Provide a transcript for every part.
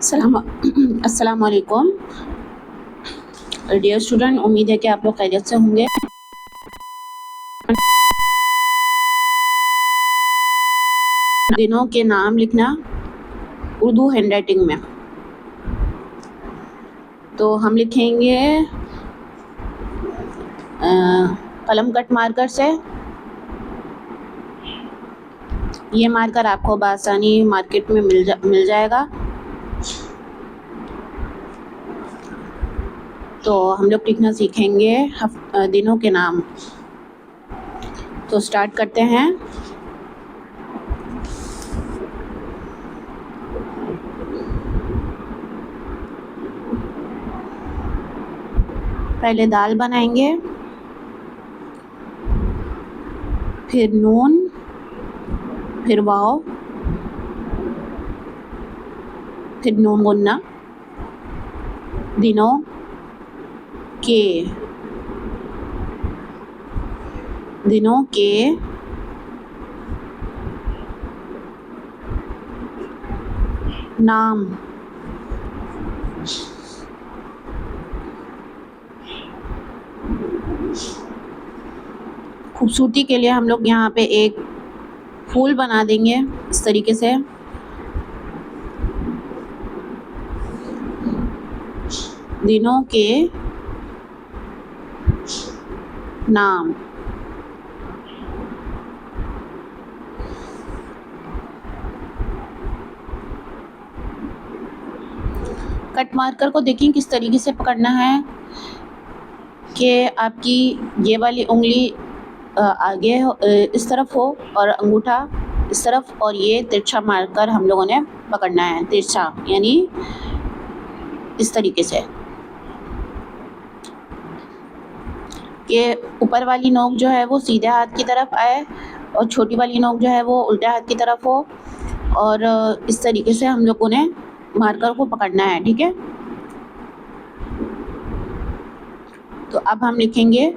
सलाम अस्सलाम वालेकुम डियर स्टूडेंट, उम्मीद है कि आप लोग खैरियत से होंगे। दिनों के नाम लिखना उर्दू हैंडराइटिंग में। तो हम लिखेंगे कलम कट मार्कर से। ये मार्कर आपको बआसानी मार्केट में मिल जाएगा। तो हम लोग लिखना सीखेंगे दिनों के नाम। तो स्टार्ट करते हैं। पहले दाल बनाएंगे, फिर नून, फिर वाव, फिर नून गुन्ना, दिनों के नाम। खूबसूरती के लिए हम लोग यहाँ पे एक फूल बना देंगे इस तरीके से। दिनों के नाम। कट मार्कर को देखिए किस तरीके से पकड़ना है कि आपकी ये वाली उंगली आगे इस तरफ हो और अंगूठा इस तरफ, और ये तिरछा मार्कर हम लोगों ने पकड़ना है, तिरछा यानी इस तरीके से कि ऊपर वाली नोक जो है वो सीधे हाथ की तरफ आए और छोटी वाली नोक जो है वो उल्टे हाथ की तरफ हो, और इस तरीके से हम लोगों ने मार्कर को पकड़ना है। ठीक है, तो अब हम लिखेंगे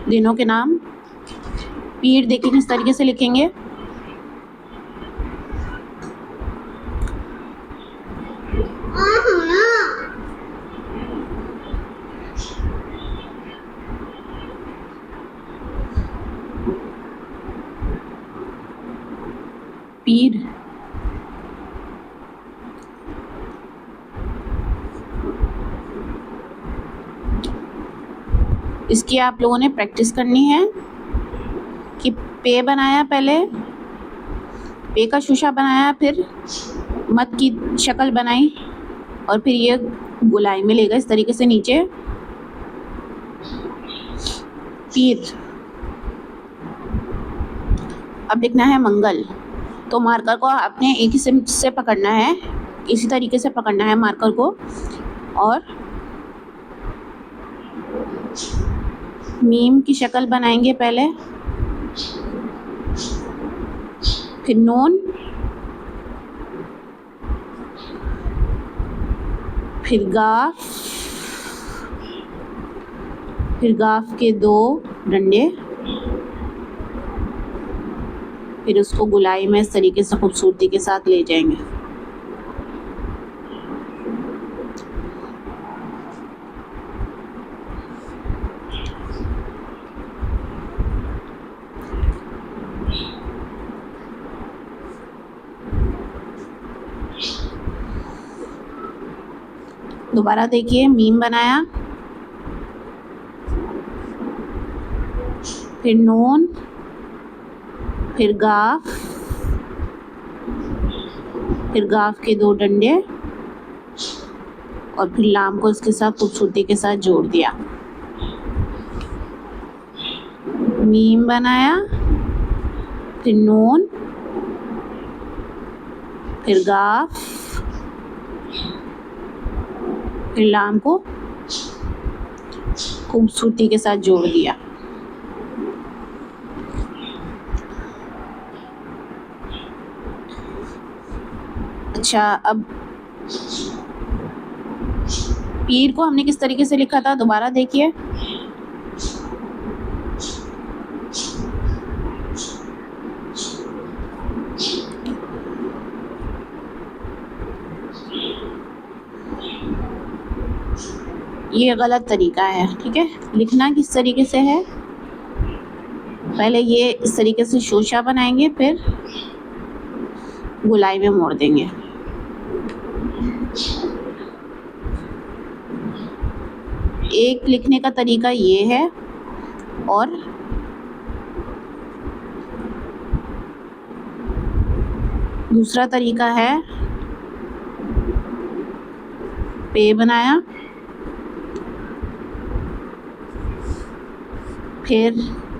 दिनों के नाम। पीर देखिए किस तरीके से लिखेंगे। पीर। इसकी आप लोगों ने प्रैक्टिस करनी है कि पे बनाया, पहले पे का शीशा बनाया, फिर मत की शक्ल बनाई और फिर ये गोलाई में लेगा इस तरीके से नीचे। पीर। अब लिखना है मंगल। तो मार्कर को आपने एक ही से पकड़ना है, इसी तरीके से पकड़ना है मार्कर को, और मीम की शक्ल बनाएंगे पहले, फिर नून, फिर गाफ, फिर गाफ के दो डंडे, फिर उसको गुलाई में इस तरीके से खूबसूरती के साथ ले जाएंगे। दोबारा देखिए, मीम बनाया, फिर नून, फिर गाफ, फिर गाफ के दो डंडे, और फिर लाम को इसके साथ खूबसूरती के साथ जोड़ दिया। मीम बनाया, फिर नून, फिर गाफ, फिर लाम को खूबसूरती के साथ जोड़ दिया। अच्छा, अब पीर को हमने किस तरीके से लिखा था, दोबारा देखिए। ये गलत तरीका है, ठीक है। लिखना किस तरीके से है, पहले ये इस तरीके से शोशा बनाएंगे, फिर गोलाई में मोड़ देंगे। एक लिखने का तरीका ये है, और दूसरा तरीका है पे बनाया, फिर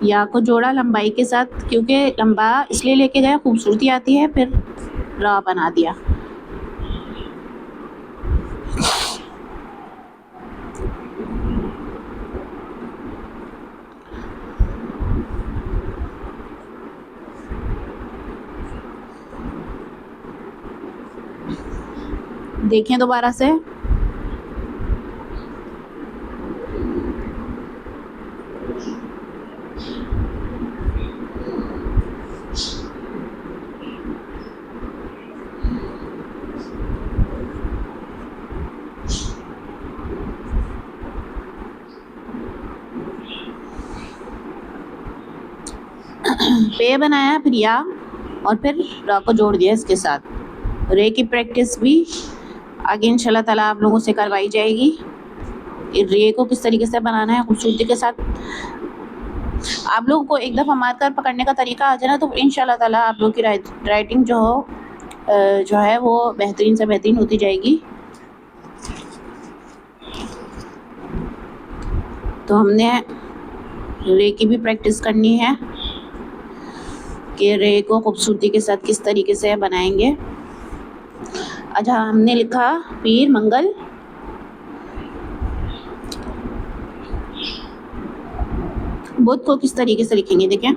या को जोड़ा लंबाई के साथ, क्योंकि लंबा इसलिए लेके गया खूबसूरती आती है, फिर रा बना दिया। देखें दोबारा से, पे बनाया, फिर या, और फिर रा को जोड़ दिया इसके साथ। रे की प्रैक्टिस भी आगे इंशाल्लाह ताला आप लोगों से करवाई जाएगी। रे को किस तरीके से बनाना है खूबसूरती के साथ। आप लोगों को एक दफ़ा मार्कर पकड़ने का तरीका आ जाए ना, तो इंशाल्लाह ताला आप लोगों की राइटिंग जो है वो बेहतरीन से बेहतरीन होती जाएगी। तो हमने रे की भी प्रैक्टिस करनी है कि रे को खूबसूरती के साथ किस तरीके से बनाएंगे। अच्छा, हमने लिखा पीर मंगल, बुध को किस तरीके से लिखेंगे, देखें।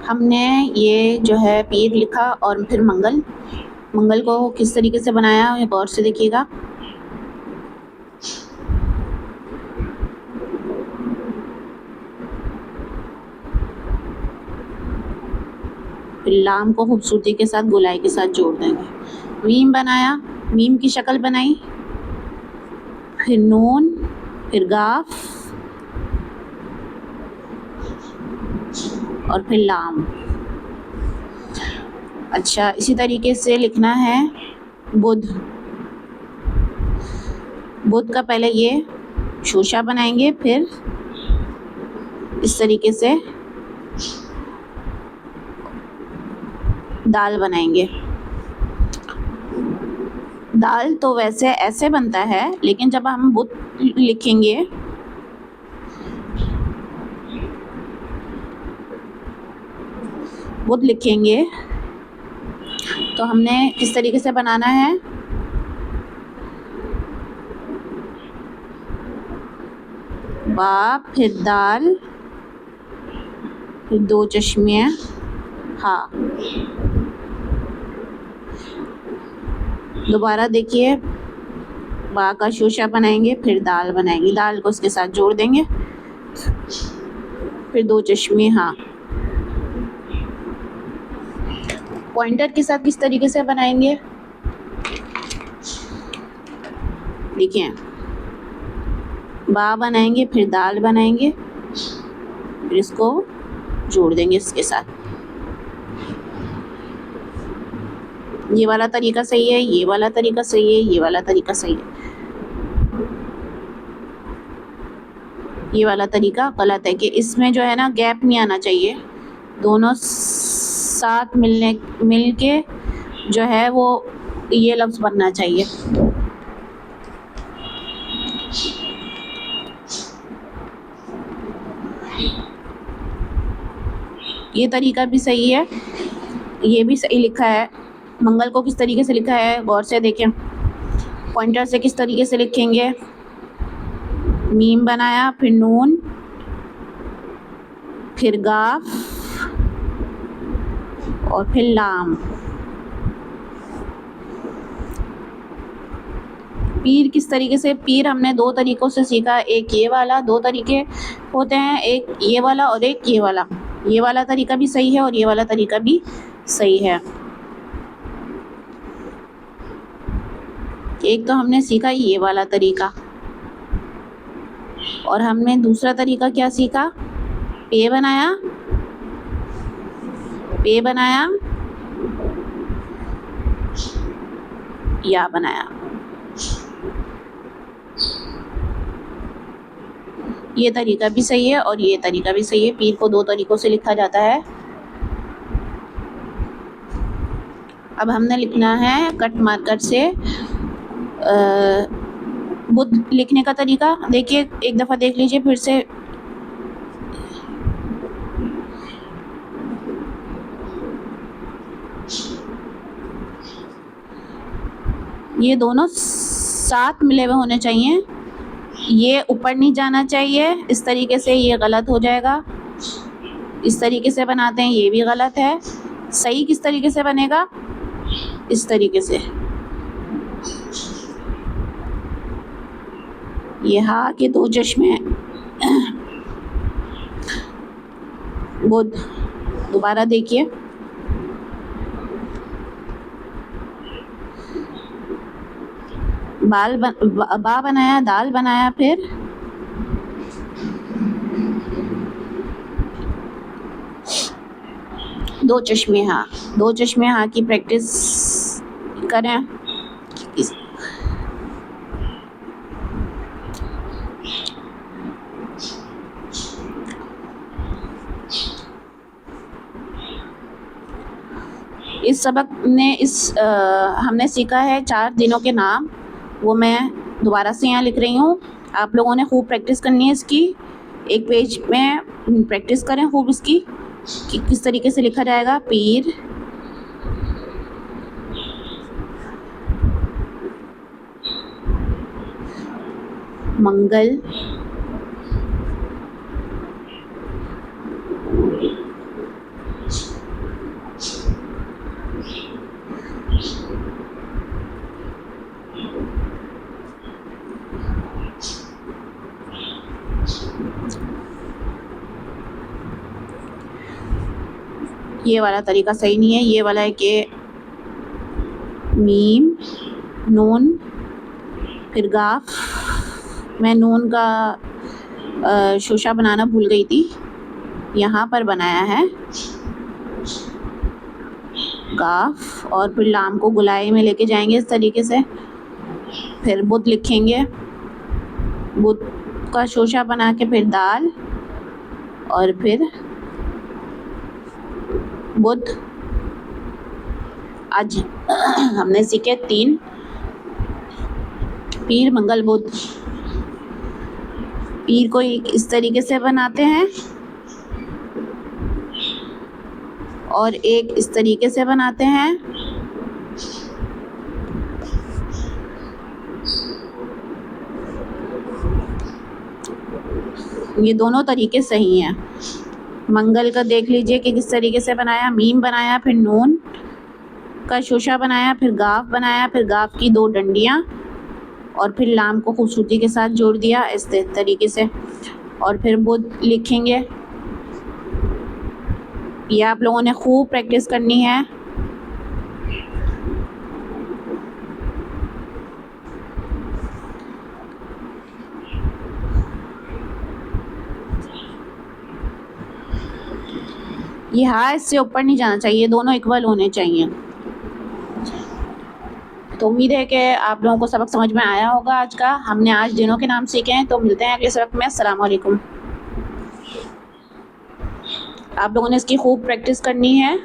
हमने ये जो है पीर लिखा और फिर मंगल को किस तरीके से बनाया, ये गौर से देखिएगा। फिर लाम को खूबसूरती के साथ गोलाई के साथ जोड़ देंगे। मीम बनाया, मीम की शक्ल बनाई, फिर नून, फिर गाफ और फिर लाम। अच्छा, इसी तरीके से लिखना है बुध। बुध का पहले ये शोशा बनाएंगे, फिर इस तरीके से दाल बनाएंगे। दाल तो वैसे ऐसे बनता है, लेकिन जब हम बुध लिखेंगे तो हमने किस तरीके से बनाना है, बा, फिर दाल, फिर दो चश्मे हाँ। दोबारा देखिए, बा का शोशा बनाएंगे, फिर दाल बनाएंगे, दाल को उसके साथ जोड़ देंगे, फिर दो चश्मे हाँ। पॉइंटर के साथ किस तरीके से बनाएंगे, देखिए, बा बनाएंगे, फिर दाल बनाएंगे, फिर इसको जोड़ देंगे इसके साथ। ये वाला तरीका सही है, ये वाला तरीका सही है, ये वाला तरीका सही है, ये वाला तरीका गलत है कि इसमें जो है ना गैप नहीं आना चाहिए, दोनों साथ मिल के जो है वो ये लफ्ज़ बनना चाहिए। ये तरीका भी सही है, ये भी सही लिखा है। मंगल को किस तरीके से लिखा है गौर से देखें। पॉइंटर से किस तरीके से लिखेंगे, मीम बनाया, फिर नून, फिर गाफ और फिर लाम। पीर किस तरीके से, पीर हमने दो तरीक़ों से सीखा, एक ये वाला, दो तरीके होते हैं, एक ये वाला और एक ये वाला। ये वाला तरीका भी सही है और ये वाला तरीका भी सही है। एक तो हमने सीखा ये वाला तरीका, और हमने दूसरा तरीका क्या सीखा, पे बनाया, पे बनाया, या बनाया। ये तरीका भी सही है और ये तरीका भी सही है। पीर को दो तरीक़ों से लिखा जाता है। अब हमने लिखना है कट मार्कर से बुध लिखने का तरीका। देखिए, एक दफ़ा देख लीजिए फिर से। ये दोनों साथ मिले हुए होने चाहिए, ये ऊपर नहीं जाना चाहिए। इस तरीके से ये गलत हो जाएगा। इस तरीके से बनाते हैं, ये भी गलत है। सही किस तरीके से बनेगा, इस तरीके से। ये हा के दो चश्मे, बुध। दोबारा देखिए, बा बनाया, दाल बनाया, फिर दो चश्मे हाँ। दो चश्मे हाँ की प्रैक्टिस करें। इस सबक में हमने सीखा है 4 दिनों के नाम, वो मैं दोबारा से यहाँ लिख रही हूँ। आप लोगों ने खूब प्रैक्टिस करनी है इसकी। एक पेज में प्रैक्टिस करें खूब इसकी कि किस तरीके से लिखा जाएगा। पीर, मंगल, ये वाला तरीका सही नहीं है। ये वाला है कि मीम, नून, फिर गाफ। मैं नून का शोशा बनाना भूल गई थी, यहाँ पर बनाया है गाफ, और फिर लाम को गुलाई में लेके जाएंगे इस तरीके से। फिर बुध लिखेंगे, बुध का शोशा बना के फिर दाल, और फिर बुध। आज हमने सीखे 3, पीर, मंगल, बुध। पीर को इस तरीके से बनाते हैं और एक इस तरीके से बनाते हैं। ये दोनों तरीके सही हैं। मंगल का देख लीजिए कि किस तरीके से बनाया, मीम बनाया, फिर नून का शोशा बनाया, फिर गाफ बनाया, फिर गाफ की 2 डंडियाँ, और फिर लाम को खूबसूरती के साथ जोड़ दिया इस तरीके से। और फिर बुध लिखेंगे। ये आप लोगों ने खूब प्रैक्टिस करनी है। ये हाँ इससे ऊपर नहीं जाना चाहिए, दोनों इक्वल होने चाहिए। तो उम्मीद है कि आप लोगों को सबक समझ में आया होगा आज का। हमने आज दिनों के नाम सीखे हैं। तो मिलते हैं अगले सबक में। अस्सलाम वालेकुम। आप लोगों ने इसकी खूब प्रैक्टिस करनी है।